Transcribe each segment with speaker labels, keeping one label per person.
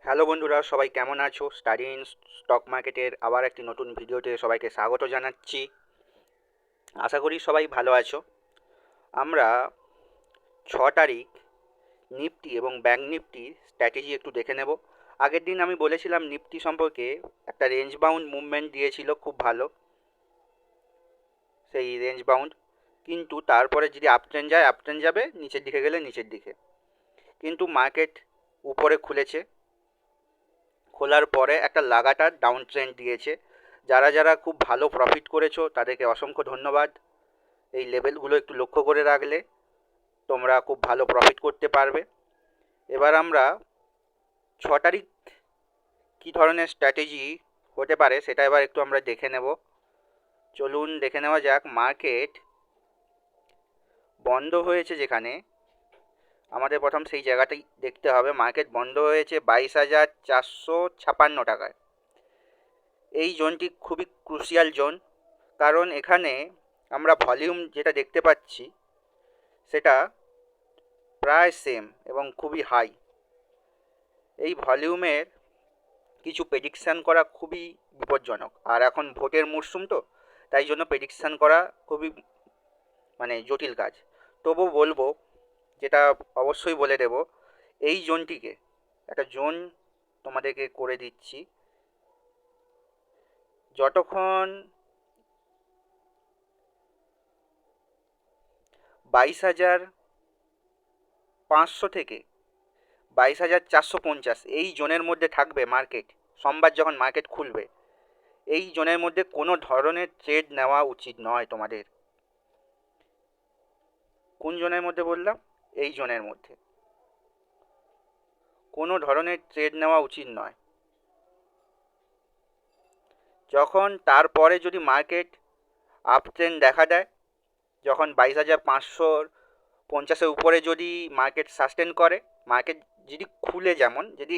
Speaker 1: Hello বন্ধুরা, সবাই কেমন আছো? স্টাডি ইন স্টক মার্কেটের আবার একটি নতুন ভিডিওতে সবাইকে স্বাগত জানাচ্ছি। আশা করি সবাই ভালো আছো। আমরা 6 তারিখ নিফটি এবং ব্যাংক নিফটির স্ট্র্যাটেজি একটু দেখে নেব। আগের দিন আমি বলেছিলাম নিফটি সম্পর্কে একটা রেঞ্জ বাউন্ড মুভমেন্ট দিয়েছিল, খুব ভালো সেই রেঞ্জ বাউন্ড। কিন্তু তারপরে যদি আপট্রেন্ড যায় আপট্রেন্ড যাবে, নিচের দিকে গেলে নিচের দিকে। কিন্তু মার্কেট উপরে খুলেছে, খোলার পরে একটা লাগাতার ডাউন ট্রেন্ড দিয়েছে। যারা যারা খুব ভালো প্রফিট করেছো তাদেরকে অসংখ্য ধন্যবাদ। এই লেভেলগুলো একটু লক্ষ্য করে রাখলে তোমরা খুব ভালো প্রফিট করতে পারবে। এবার আমরা 6 তারিখ কী ধরনের স্ট্র্যাটেজি হতে পারে সেটা এবার একটু আমরা দেখে নেব। চলুন দেখে নেওয়া যাক। মার্কেট বন্ধ হয়েছে যেখানে, আমাদের প্রথম সেই জায়গাটাই দেখতে হবে। মার্কেট বন্ধ হয়েছে 22,456 টাকায়। এই জোনটি খুবই ক্রুশিয়াল জোন, কারণ এখানে আমরা ভলিউম যেটা দেখতে পাচ্ছি সেটা প্রায় সেম এবং খুবই হাই। এই ভলিউমের কিছু প্রেডিকশান করা খুবই বিপজ্জনক, আর এখন ভোটের মরশুম তো, তাই জন্য প্রেডিকশান করা খুবই জটিল কাজ। তবু বলবো, যেটা অবশ্যই বলে দেব, এই জোনটিকে একটা জোন তোমাদেরকে করে দিচ্ছি। যতক্ষণ 22,500 থেকে 22,450 এই জোনের মধ্যে থাকবে মার্কেট, সোমবার যখন মার্কেট খুলবে এই জোনের মধ্যে কোনো ধরনের ট্রেড নেওয়া উচিত নয় তোমাদের। কোন জোনের মধ্যে বললাম? এই জোনের মধ্যে কোনো ধরনের ট্রেড নেওয়া উচিত নয়। যখন তারপরে যদি মার্কেট আপ ট্রেন্ড দেখা দেয়, যখন 22,550 উপরে যদি মার্কেট সাস্টেন করে, মার্কেট যদি খুলে, যেমন যদি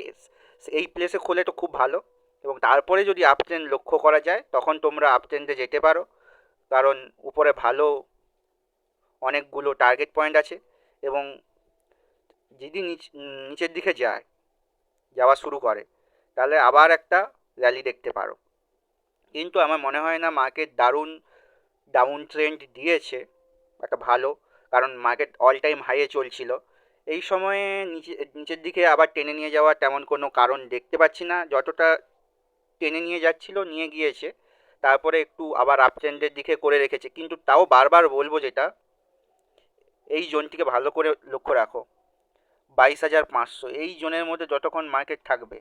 Speaker 1: এই প্লেসে খুলে তো খুব ভালো, এবং তারপরে যদি আপ ট্রেন্ড লক্ষ্য করা যায় তখন তোমরা আপ ট্রেন্ডে যেতে পারো, কারণ উপরে ভালো অনেকগুলো টার্গেট পয়েন্ট আছে। এবং যদি নিচের দিকে যাওয়া শুরু করে তাহলে আবার একটা র্যালি দেখতে পারো। কিন্তু আমার মনে হয় না মার্কেট দারুণ ডাউন ট্রেন্ড দিয়েছে একটা ভালো, কারণ মার্কেট অল টাইম হাইয়ে চলছিল। এই সময়ে নিচের দিকে আবার টেনে নিয়ে যাওয়ার তেমন কোনো কারণ দেখতে পাচ্ছি না। যতটা টেনে নিয়ে যাচ্ছিল নিয়ে গিয়েছে, তারপরে একটু আবার আপ ট্রেন্ডের দিকে করে রেখেছে। কিন্তু তাও বারবার বলবো, যেটা এই জোনটিকে ভালো করে লক্ষ্য রাখো, 22,500 এই জোনের মধ্যে যতক্ষণ মার্কেট থাকবে,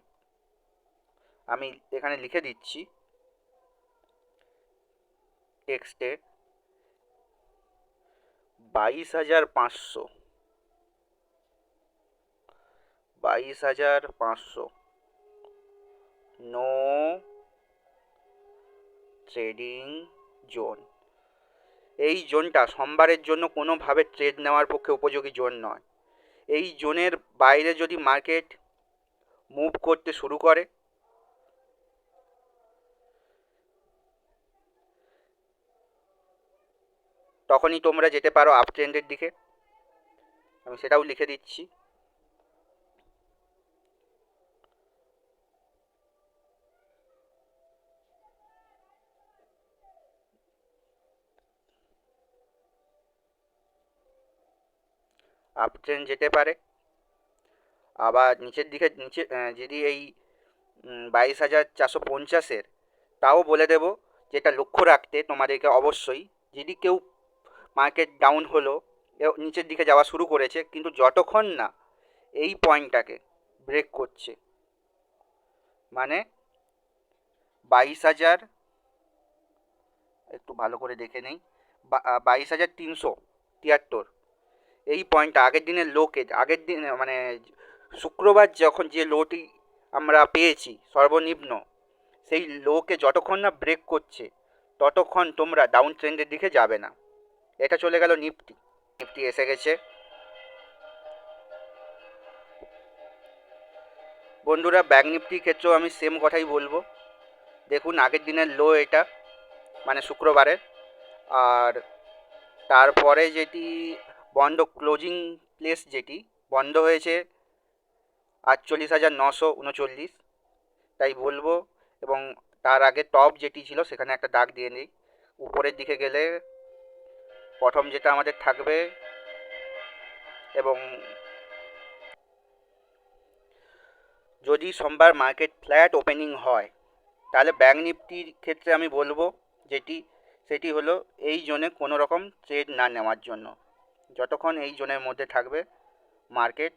Speaker 1: আমি এখানে লিখে দিচ্ছি টেক্সটে, 22,500, 22,500 নো ট্রেডিং জোন। এই জোনটা সোমবারের জন্য কোনোভাবে ট্রেড নেওয়ার পক্ষে উপযোগী জোন নয়। এই জোনের বাইরে যদি মার্কেট মুভ করতে শুরু করে, তখনই তোমরা যেতে পারো আপ ট্রেন্ডের দিকে। আমি সেটাও লিখে দিচ্ছি। আপ ট্রেন্ড যেতে পারে, আবার নিচের দিকে যদি এই 22,450, তাও বলে দেব যেটা লক্ষ্য রাখতে তোমাদেরকে অবশ্যই। যদি কেউ মার্কেট ডাউন হলো, নিচের দিকে যাওয়া শুরু করেছে, কিন্তু যতক্ষণ না এই পয়েন্টটাকে ব্রেক করছে, মানে 22,000, একটু ভালো করে দেখে নেই, 22,373, এই পয়েন্টটা আগের দিনের লোকে, আগের দিন শুক্রবার যখন যে লোটি আমরা পেয়েছি সর্বনিম্ন, সেই লোকে যতক্ষণ না ব্রেক করছে ততক্ষণ তোমরা ডাউন ট্রেন্ডের দিকে যাবে না। এটা চলে গেল নিফটি। নিফটি এসে গেছে বন্ধুরা। ব্যাংক নিফটির ক্ষেত্রেও আমি সেম কথাই বলবো। দেখুন আগের দিনের লো এটা, শুক্রবারের, আর তারপরে যেটি বন্ধ, ক্লোজিং প্লেস যেটি বন্ধ হয়েছে 48,939, তাই বলবো। এবং তার আগে টপ যেটি ছিল সেখানে একটা দাগ দিয়ে নিই। উপরের দিকে গেলে প্রথম যেটা আমাদের থাকবে, এবং যদি সোমবার মার্কেট ফ্ল্যাট ওপেনিং হয় তাহলে ব্যাঙ্ক নিফটির ক্ষেত্রে আমি বলবো সেটি হলো এই জোনে কোনো রকম ট্রেড না নেওয়ার জন্য। যতক্ষণ এই জোনের মধ্যে থাকবে মার্কেট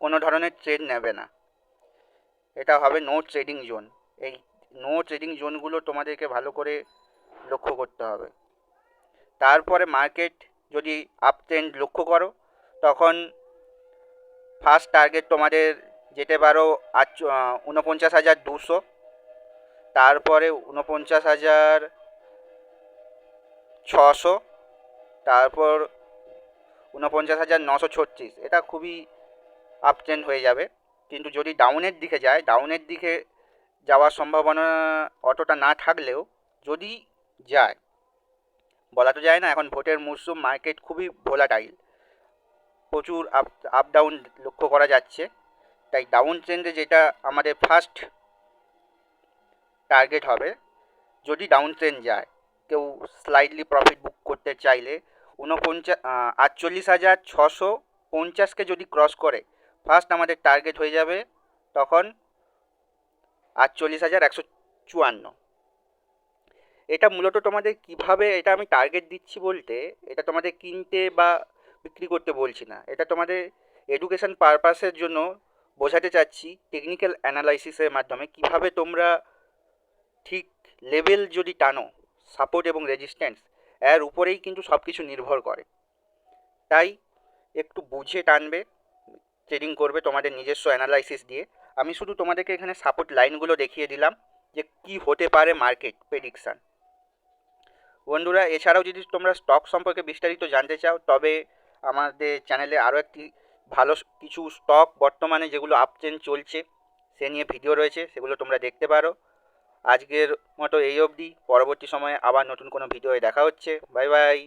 Speaker 1: কোনো ধরনের ট্রেড নেবে না, এটা হবে নো ট্রেডিং জোন। এই নো ট্রেডিং জোনগুলো তোমাদেরকে ভালো করে লক্ষ্য করতে হবে। তারপরে মার্কেট যদি আপ ট্রেন্ড লক্ষ্য করো তখন ফার্স্ট টার্গেট তোমাদের যেতে পারো 49,200, তারপরে 49,600, তারপর 49,936। এটা খুবই আপ ট্রেন্ড হয়ে যাবে। কিন্তু যদি ডাউনের দিকে যায়, ডাউনের দিকে যাওয়ার সম্ভাবনা অতটা না থাকলেও যদি যায়, বলা তো যায় না, এখন ভোটের মরশুম, মার্কেট খুবই ভোলাটাইল, প্রচুর আপ ডাউন লক্ষ্য করা যাচ্ছে। তাই ডাউন ট্রেন্ডে যেটা আমাদের ফার্স্ট টার্গেট হবে, যদি ডাউন ট্রেন্ড যায়, কেউ স্লাইডলি প্রফিট বুক করতে চাইলে 48,650কে যদি ক্রস করে ফার্স্ট আমাদের টার্গেট হয়ে যাবে তখন 48,154। এটা মূলত তোমাদের কিভাবে, এটা আমি টার্গেট দিচ্ছি বলতে এটা তোমাদের কিনতে বা বিক্রি করতে বলছি না, এটা তোমাদের এডুকেশন পারপাসের জন্য বোঝাতে চাচ্ছি টেকনিক্যাল অ্যানালাইসিসের মাধ্যমে কিভাবে তোমরা ঠিক লেভেল যদি টানো, সাপোর্ট এবং রেজিস্ট্যান্স এর উপরেই কিন্তু সব কিছু নির্ভর করে। তাই একটু বুঝে টানবে, ট্রেডিং করবে তোমাদের নিজস্ব অ্যানালাইসিস দিয়ে। আমি শুধু তোমাদেরকে এখানে সাপোর্ট লাইনগুলো দেখিয়ে দিলাম যে কি হতে পারে মার্কেট প্রেডিকশান। বন্ধুরা, এছাড়াও যদি তোমরা স্টক সম্পর্কে বিস্তারিত জানতে চাও তবে আমাদের চ্যানেলে আরও একটি ভালো কিছু স্টক বর্তমানে যেগুলো আপ ট্রেন্ড চলছে সে নিয়ে ভিডিও রয়েছে, সেগুলো তোমরা দেখতে পারো। আজকের মতো এই অবধি, পরবর্তী সময়ে আবার নতুন কোনো ভিডিওয়ে দেখা হচ্ছে। Bye bye.